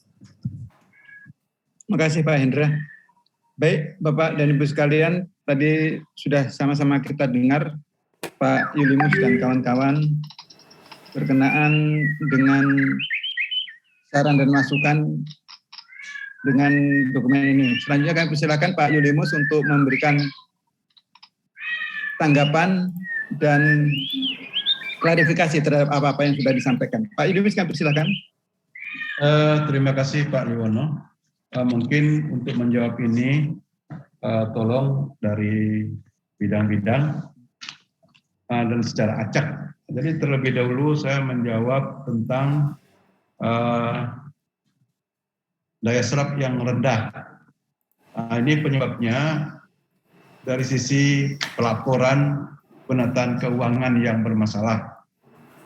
Terima kasih Pak Hendra. Baik Bapak dan Ibu sekalian, tadi sudah sama-sama kita dengar Pak Yulimus dan kawan-kawan berkenaan dengan saran dan masukan dengan dokumen ini. Selanjutnya kami persilakan Pak Yulimus untuk memberikan tanggapan dan klarifikasi terhadap apa-apa yang sudah disampaikan. Pak Yulimus kami persilakan. Terima kasih Pak Liwono. Mungkin untuk menjawab ini, tolong dari bidang-bidang dan secara acak. Jadi terlebih dahulu saya menjawab tentang daya serap yang rendah. Ini penyebabnya dari sisi pelaporan penataan keuangan yang bermasalah.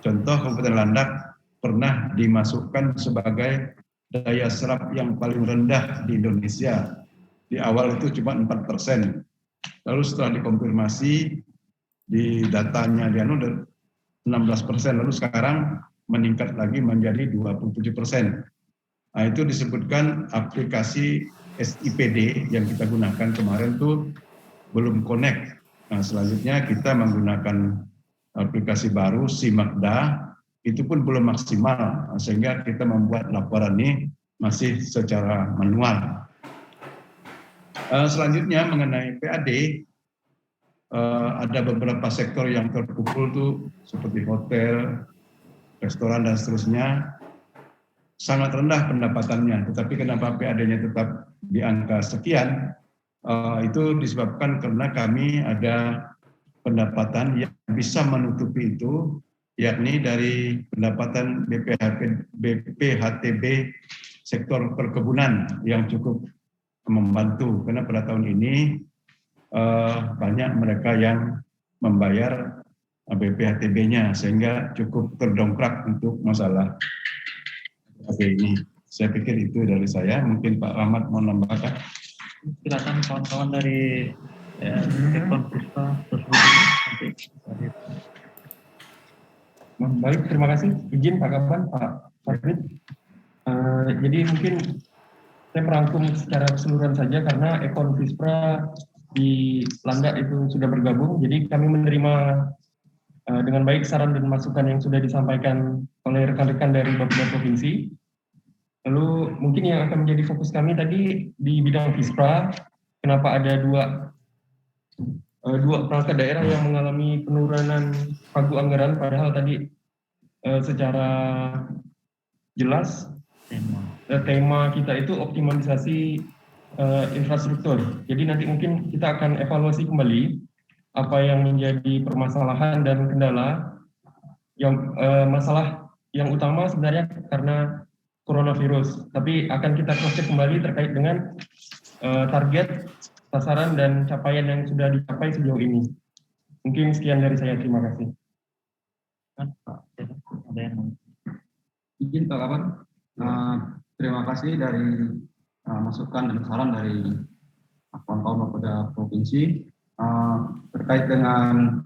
Contoh Kabupaten Landak pernah dimasukkan sebagai daya serap yang paling rendah di Indonesia. Di awal itu cuma 4%. Lalu setelah dikonfirmasi di datanya dia 16%, lalu sekarang meningkat lagi menjadi 27%. Nah, itu disebutkan aplikasi SIPD yang kita gunakan kemarin tuh belum connect. Nah, selanjutnya kita menggunakan aplikasi baru SIMAKDA, itu pun belum maksimal, sehingga kita membuat laporan ini masih secara manual. Selanjutnya mengenai PAD, ada beberapa sektor yang terpukul tuh seperti hotel, restoran dan seterusnya, sangat rendah pendapatannya. Tetapi kenapa PAD-nya tetap di angka sekian? Itu disebabkan karena kami ada pendapatan yang bisa menutupi itu, yakni dari pendapatan BPHTB sektor perkebunan yang cukup membantu. Karena pada tahun ini banyak mereka yang membayar BPHTB-nya sehingga cukup terdongkrak untuk masalah ini. Saya pikir itu dari saya. Mungkin Pak Rahmat mau nambahkan. Silakan kawan-kawan dari sektor puspa. Baik, terima kasih. Izin Pak Kaban, Pak Farid. Jadi mungkin saya merangkum secara keseluruhan saja karena Ekon Fispra di Landak itu sudah bergabung. Jadi kami menerima dengan baik saran dan masukan yang sudah disampaikan oleh rekan-rekan dari Bapeda Provinsi. Lalu mungkin yang akan menjadi fokus kami tadi di bidang FISPRA, kenapa ada dua perangkat daerah yang mengalami penurunan pagu anggaran, padahal tadi secara jelas tema kita itu optimalisasi infrastruktur. Jadi nanti mungkin kita akan evaluasi kembali apa yang menjadi permasalahan dan kendala. Yang masalah yang utama sebenarnya karena coronavirus, tapi akan kita cross-check kembali terkait dengan target, sasaran, dan capaian yang sudah dicapai sejauh ini. Mungkin sekian dari saya, terima kasih. Izin Pak Kaban, terima kasih dari masukan dan saran dari kawan-kawan Bapeda Provinsi terkait dengan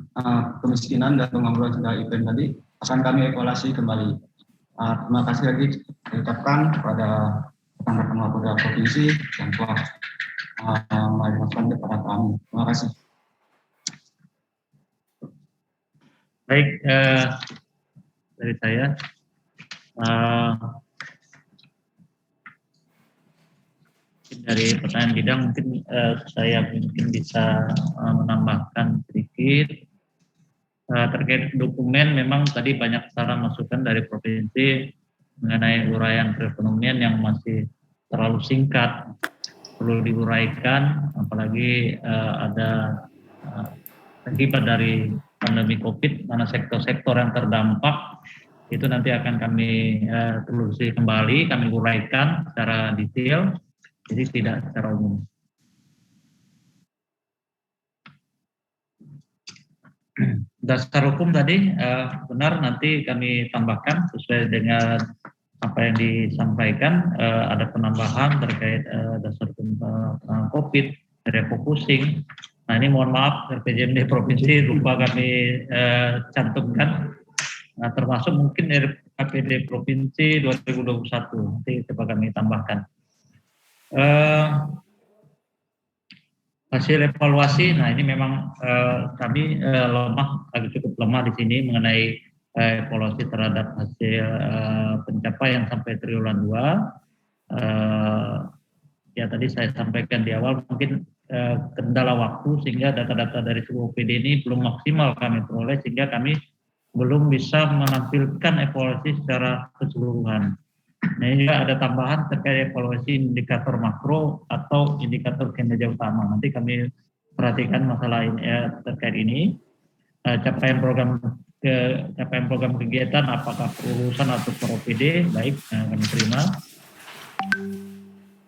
kemiskinan dan pengangguran secara event tadi akan kami evaluasi kembali. Terima kasih lagi diucapkan kepada rekan-rekan Bapeda Provinsi yang telah melakukan kepada kami. Terima kasih. Baik, dari saya. Dari pertanyaan bidang mungkin saya bisa menambahkan sedikit terkait dokumen. Memang tadi banyak saran masukan dari provinsi mengenai uraian perekonomian yang masih terlalu singkat, perlu diuraikan, apalagi ada akibat dari pandemi COVID, mana sektor-sektor yang terdampak itu nanti akan kami telusuri kembali, kami uraikan secara detail, jadi tidak secara umum. Dasar hukum tadi benar, nanti kami tambahkan sesuai dengan apa yang disampaikan. Ada penambahan terkait dasar hukum COVID, refocusing. Nah ini mohon maaf RPJMD Provinsi lupa kami cantumkan. Nah, termasuk mungkin RKPD Provinsi 2021 nanti coba kami tambahkan. Hasil evaluasi, nah ini memang kami cukup lemah di sini mengenai evaluasi terhadap hasil pencapaian sampai triwulan 2. Ya tadi saya sampaikan di awal mungkin kendala waktu sehingga data-data dari seluruh OPD ini belum maksimal kami peroleh sehingga kami belum bisa menampilkan evaluasi secara keseluruhan. Nah ini juga ada tambahan terkait evaluasi indikator makro atau indikator kinerja utama. Nanti kami perhatikan masalah ini terkait ini. Capaian program kegiatan apakah perurusan atau per OPD, baik kami terima.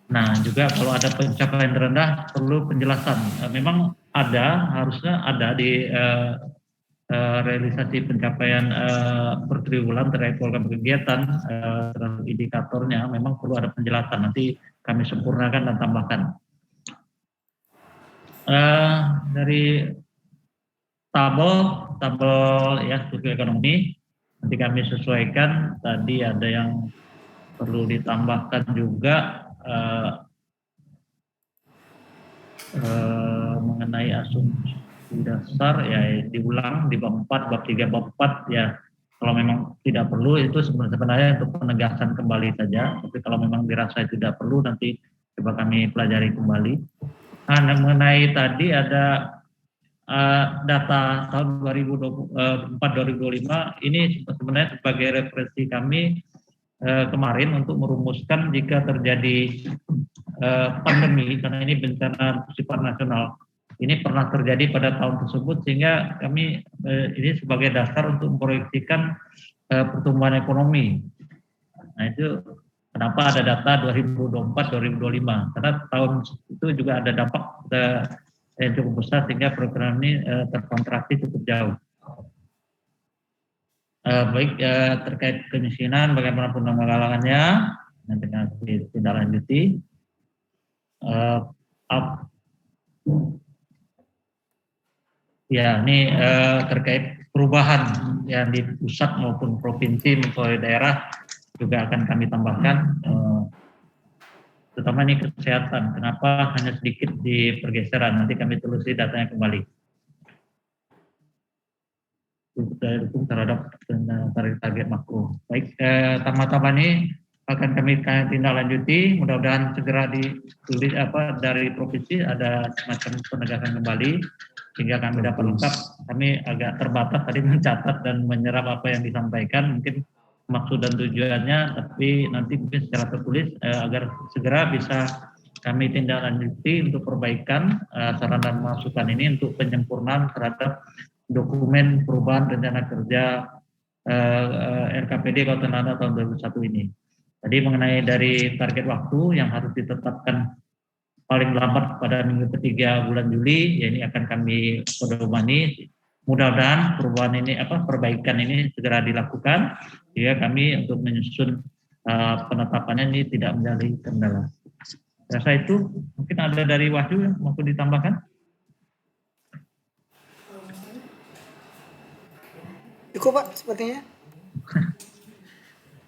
Nah juga kalau ada pencapaian rendah perlu penjelasan. Memang harusnya ada di realisasi pencapaian per triwulan terkait program kegiatan, indikatornya memang perlu ada penjelasan, nanti kami sempurnakan dan tambahkan. Dari tabel ya studi ekonomi nanti kami sesuaikan. Tadi ada yang perlu ditambahkan juga mengenai asumsi dasar ya diulang di bab 4, bab 3, bab 4 ya kalau memang tidak perlu itu sebenarnya untuk penegasan kembali saja, tapi kalau memang dirasa tidak perlu nanti coba kami pelajari kembali. Nah, mengenai tadi ada data tahun 2024-2025 ini sebenarnya sebagai referensi kami kemarin untuk merumuskan jika terjadi pandemi, karena ini bencana bersifat nasional. Ini pernah terjadi pada tahun tersebut sehingga kami ini sebagai dasar untuk memproyeksikan pertumbuhan ekonomi. Nah itu kenapa ada data 2024-2025 karena tahun itu juga ada dampak yang cukup besar sehingga program ini terkontraksi cukup jauh. Baik terkait kemiskinan bagaimana penanggulangannya nanti kami tindak lanjuti. Ya, ini terkait perubahan yang di pusat maupun provinsi maupun daerah juga akan kami tambahkan, terutama ini kesehatan. Kenapa hanya sedikit di pergeseran? Nanti kami telusuri datanya kembali. daya dukung terhadap target makro. Baik, tambah-tambah ini akan kami tindak lanjuti. Mudah-mudahan segera ditulis dari provinsi ada semacam penegasan kembali sehingga kami dapat lengkap. Kami agak terbatas tadi mencatat dan menyerap apa yang disampaikan, mungkin maksud dan tujuannya, tapi nanti mungkin secara tertulis agar segera bisa kami tindak lanjuti untuk perbaikan saran dan masukan ini untuk penyempurnaan terhadap dokumen perubahan rencana kerja RKPD Kabupaten Landak tahun 2021 ini. Tadi mengenai dari target waktu yang harus ditetapkan paling lambat pada minggu ketiga bulan Juli, ya ini akan kami pedomani. Mudah-mudahan perubahan ini perbaikan ini segera dilakukan sehingga kami untuk menyusun penetapannya ini tidak menjadi kendala. Rasa itu mungkin ada dari Wahyu yang mau ditambahkan. Cukup Pak, sepertinya.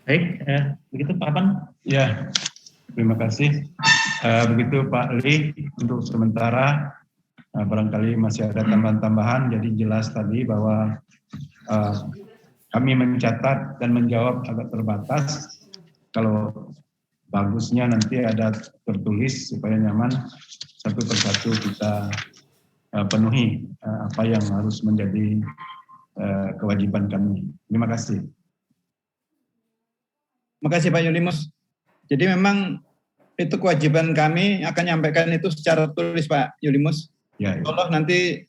Baik, begitu Pak Apan. Ya, terima kasih. Begitu Pak Li, untuk sementara barangkali masih ada tambahan-tambahan, jadi jelas tadi bahwa kami mencatat dan menjawab agak terbatas. Kalau bagusnya nanti ada tertulis supaya nyaman, satu persatu kita penuhi apa yang harus menjadi kewajiban kami. Terima kasih. Terima kasih Pak Yulimus. Jadi memang itu kewajiban kami akan menyampaikan itu secara tulis Pak Yulimus. Ya, ya. Tolong nanti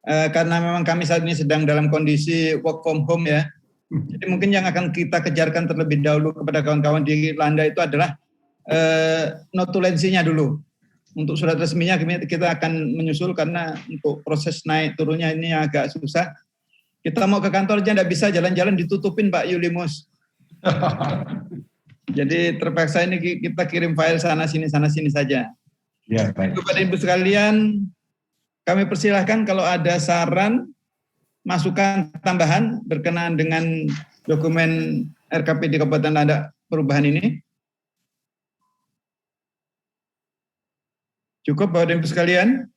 karena memang kami saat ini sedang dalam kondisi work from home ya. Jadi mungkin yang akan kita kejarkan terlebih dahulu kepada kawan-kawan di Landa itu adalah notulensinya dulu. Untuk surat resminya kita akan menyusul karena untuk proses naik turunnya ini agak susah. Kita mau ke kantor aja tidak bisa, jalan-jalan ditutupin Pak Yulimus. Jadi terpaksa ini kita kirim file sana sini saja. Ya, baik. Kepada Ibu sekalian, kami persilahkan kalau ada saran, masukan tambahan berkenaan dengan dokumen RKPD Kabupaten Landak perubahan ini. Cukup Bapak dan Ibu sekalian?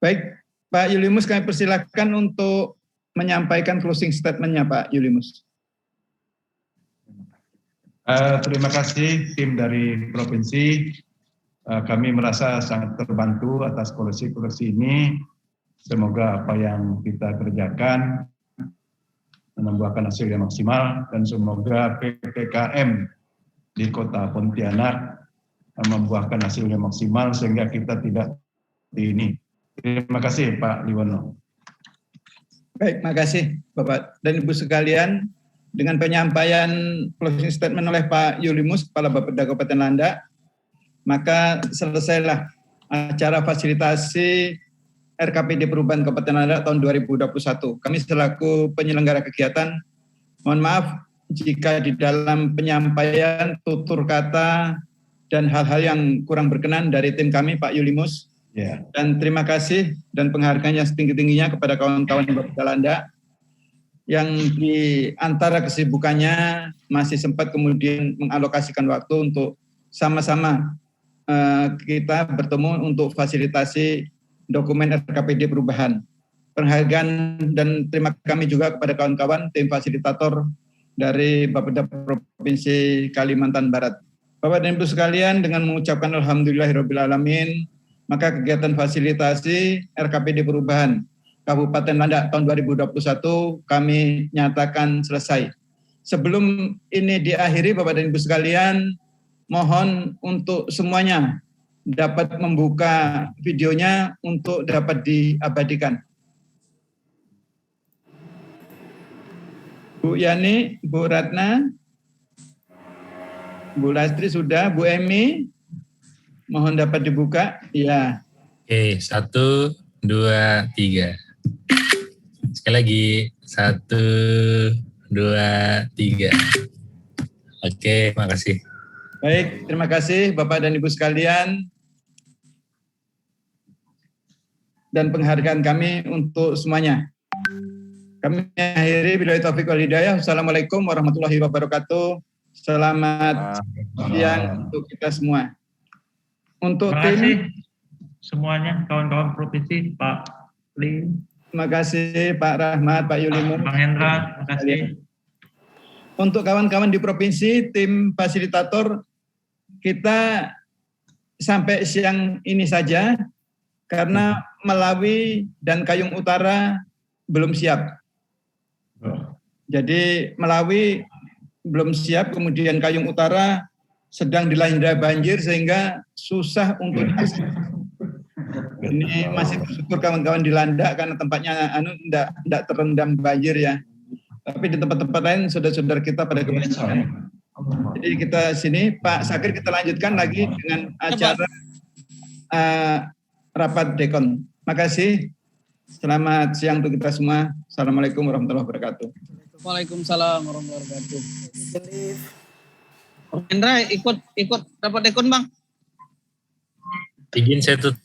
Baik, Pak Yulimus kami persilahkan untuk menyampaikan closing statement-nya Pak Yulimus. Terima kasih tim dari provinsi. Kami merasa sangat terbantu atas koleksi-koleksi ini. Semoga apa yang kita kerjakan membuahkan hasil yang maksimal dan semoga PPKM di Kota Pontianak membuahkan hasil yang maksimal sehingga kita tidak di ini. Terima kasih Pak Liwono. Baik, terima kasih Bapak dan Ibu sekalian. Dengan penyampaian closing statement oleh Pak Yulimus, Kepala Bapeda Kabupaten Landak, maka selesailah acara fasilitasi RKPD Perubahan Kabupaten Landak tahun 2021. Kami selaku penyelenggara kegiatan, mohon maaf jika di dalam penyampaian tutur kata dan hal-hal yang kurang berkenan dari tim kami, Pak Yulimus. Yeah. Dan terima kasih dan penghargaan yang setinggi-tingginya kepada kawan-kawan Bapeda Landak yang di antara kesibukannya masih sempat kemudian mengalokasikan waktu untuk sama-sama kita bertemu untuk fasilitasi dokumen RKPD perubahan. Penghargaan dan terima kasih kami juga kepada kawan-kawan tim fasilitator dari Bapeda Provinsi Kalimantan Barat. Bapak dan Ibu sekalian, dengan mengucapkan alhamdulillahirrabbilalamin, maka kegiatan fasilitasi RKPD perubahan Kabupaten Landak tahun 2021 kami nyatakan selesai. Sebelum ini diakhiri Bapak dan Ibu sekalian, mohon untuk semuanya dapat membuka videonya untuk dapat diabadikan. Bu Yani, Bu Ratna, Bu Lastri sudah, Bu Emi, mohon dapat dibuka. Ya. Oke, 1, 2, 3. Sekali lagi, 1, 2, 3. Oke, makasih. Baik, terima kasih Bapak dan Ibu sekalian. Dan penghargaan kami untuk semuanya. Kami akhiri billahi taufiq wal hidayah. Wassalamualaikum warahmatullahi wabarakatuh. Selamat siang untuk kita semua. Untuk terima kasih semuanya, kawan-kawan provinsi, Pak Li, Terima kasih Pak Rahmat, Pak Yulimus. Bang Hendra, terima kasih. Untuk kawan-kawan di provinsi, tim fasilitator kita sampai siang ini saja karena Melawi dan Kayung Utara belum siap. Jadi Melawi belum siap, kemudian Kayung Utara sedang dilanda banjir sehingga susah untuk ini masih bersyukur kawan-kawan di Landak karena tempatnya tidak terendam banjir ya. Tapi di tempat-tempat lain saudara-saudara kita pada kebanyakan. Jadi kita sini Pak Sakir kita lanjutkan lagi dengan acara rapat dekon. Makasih. Selamat siang untuk kita semua. Assalamualaikum warahmatullahi wabarakatuh. Waalaikumsalam warahmatullahi wabarakatuh. Bang Hendra ikut rapat dekon Bang. Izin saya tutup.